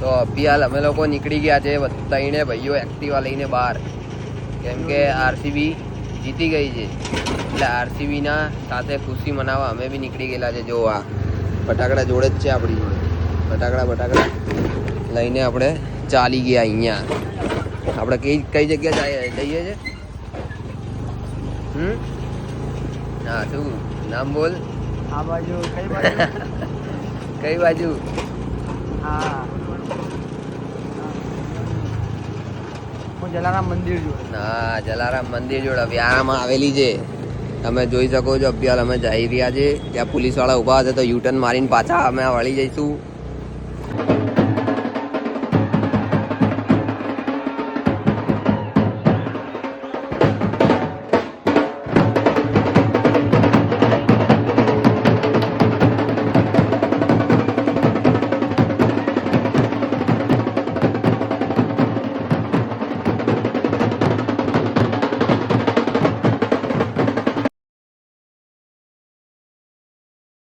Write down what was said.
તો અભિયાલ અમે લોકો નીકળી ગયા છે ત્રણે ભાઈઓ એક્ટિવા લઈને બહાર, કેમ કે આરસીબી જીતી ગઈ છે એટલે આરસીબીના સાથે ખુશી મનાવવા અમે બી નીકળી ગયેલા છે. જો આ ફટાકડા જોડે જ છે આપણી જોડે, ફટાકડા લઈને આપણે ચાલી ગયા. અહીંયા આપણે કઈ જગ્યા જઈએ છે? હા, શું નામ બોલ? આ બાજુ કઈ બાજુ? કઈ બાજુ? હા, હું જલારામ મંદિર જોડે. હા, જલારામ મંદિર જોડે વ્યારામાં આવેલી છે. તમે જોઈ શકો છો. અભ્યાલ અમે જઈ રહ્યા છે. ત્યાં પોલીસવાળા ઊભા હશે તો યુટર્ન મારીને પાછા અમે વળી જઈશું.